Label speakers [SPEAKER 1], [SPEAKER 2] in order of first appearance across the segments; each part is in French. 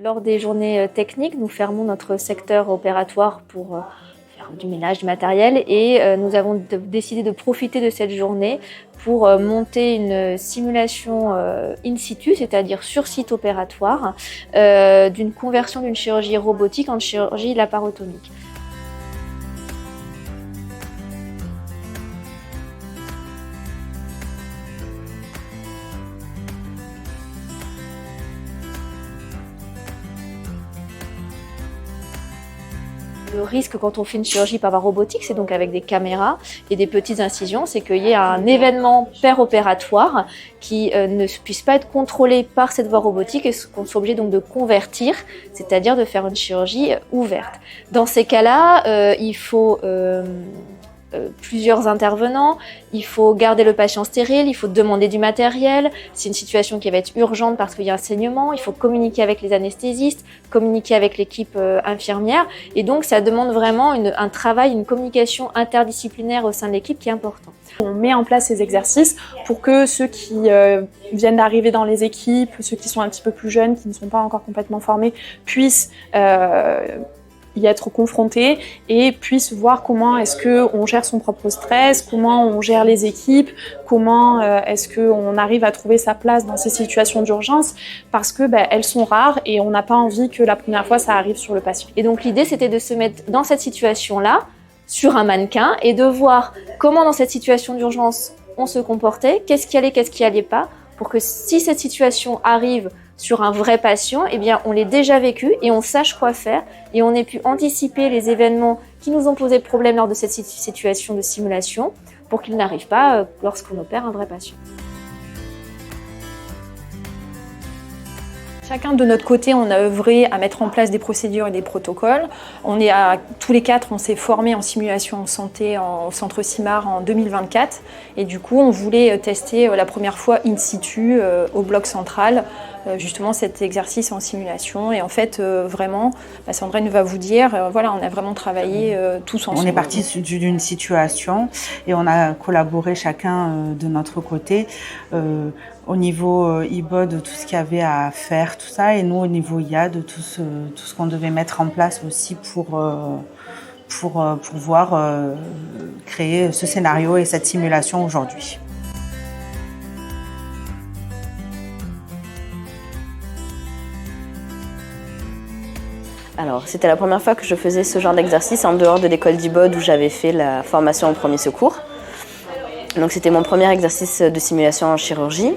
[SPEAKER 1] Lors des journées techniques, nous fermons notre secteur opératoire pour faire du ménage du matériel et nous avons décidé de profiter de cette journée pour monter une simulation in situ, c'est-à-dire sur site opératoire, d'une conversion d'une chirurgie robotique en chirurgie laparotomique. Le risque quand on fait une chirurgie par voie robotique, c'est donc avec des caméras et des petites incisions, c'est qu'il y ait un événement péropératoire qui ne puisse pas être contrôlé par cette voie robotique et qu'on soit obligé donc de convertir, c'est-à-dire de faire une chirurgie ouverte. Dans ces cas-là, il faut plusieurs intervenants, il faut garder le patient stérile, il faut demander du matériel, c'est une situation qui va être urgente parce qu'il y a un saignement, il faut communiquer avec les anesthésistes, communiquer avec l'équipe infirmière et donc ça demande vraiment un travail, une communication interdisciplinaire au sein de l'équipe qui est important.
[SPEAKER 2] On met en place ces exercices pour que ceux qui viennent d'arriver dans les équipes, ceux qui sont un petit peu plus jeunes, qui ne sont pas encore complètement formés, puissent y être confrontés et puissent voir comment est-ce qu'on gère son propre stress, comment on gère les équipes, comment est-ce qu'on arrive à trouver sa place dans ces situations d'urgence parce que elles sont rares et on n'a pas envie que la première fois ça arrive sur le patient.
[SPEAKER 1] Et donc l'idée c'était de se mettre dans cette situation-là, sur un mannequin et de voir comment dans cette situation d'urgence on se comportait, qu'est-ce qui allait pas, pour que si cette situation arrive sur un vrai patient, eh bien, on l'ait déjà vécu et on sache quoi faire et on ait pu anticiper les événements qui nous ont posé problème lors de cette situation de simulation pour qu'ils n'arrivent pas lorsqu'on opère un vrai patient.
[SPEAKER 3] Chacun de notre côté, on a œuvré à mettre en place des procédures et des protocoles. Tous les quatre, on s'est formés en simulation en santé au centre CIMAR en 2024. Et du coup, on voulait tester la première fois in situ au bloc central, justement cet exercice en simulation. Et en fait, vraiment, Sandrine va vous dire, voilà, on a vraiment travaillé tous ensemble.
[SPEAKER 4] On est parti d'une situation et on a collaboré chacun de notre côté. Au niveau IBO, de tout ce qu'il y avait à faire, tout ça, et nous au niveau IA, de tout ce qu'on devait mettre en place aussi pour pouvoir créer ce scénario et cette simulation aujourd'hui.
[SPEAKER 5] Alors, c'était la première fois que je faisais ce genre d'exercice en dehors de l'école d'IBOD où j'avais fait la formation en premier secours. Donc c'était mon premier exercice de simulation en chirurgie.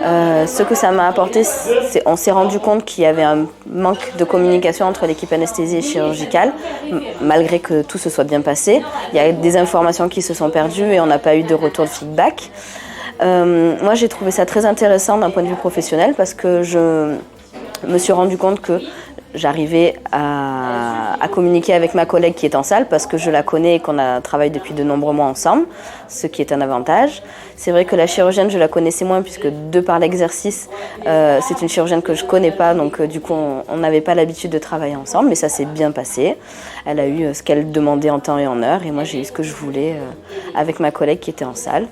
[SPEAKER 5] Ce que ça m'a apporté, on s'est rendu compte qu'il y avait un manque de communication entre l'équipe anesthésie et chirurgicale, malgré que tout se soit bien passé. Il y a des informations qui se sont perdues et on n'a pas eu de retour de feedback. Moi j'ai trouvé ça très intéressant d'un point de vue professionnel parce que je me suis rendu compte que j'arrivais à communiquer avec ma collègue qui est en salle parce que je la connais et qu'on a travaillé depuis de nombreux mois ensemble, ce qui est un avantage. C'est vrai que la chirurgienne, je la connaissais moins puisque de par l'exercice, c'est une chirurgienne que je connais pas, donc du coup on n'avait pas l'habitude de travailler ensemble, mais ça s'est bien passé. Elle a eu ce qu'elle demandait en temps et en heure et moi j'ai eu ce que je voulais avec ma collègue qui était en salle.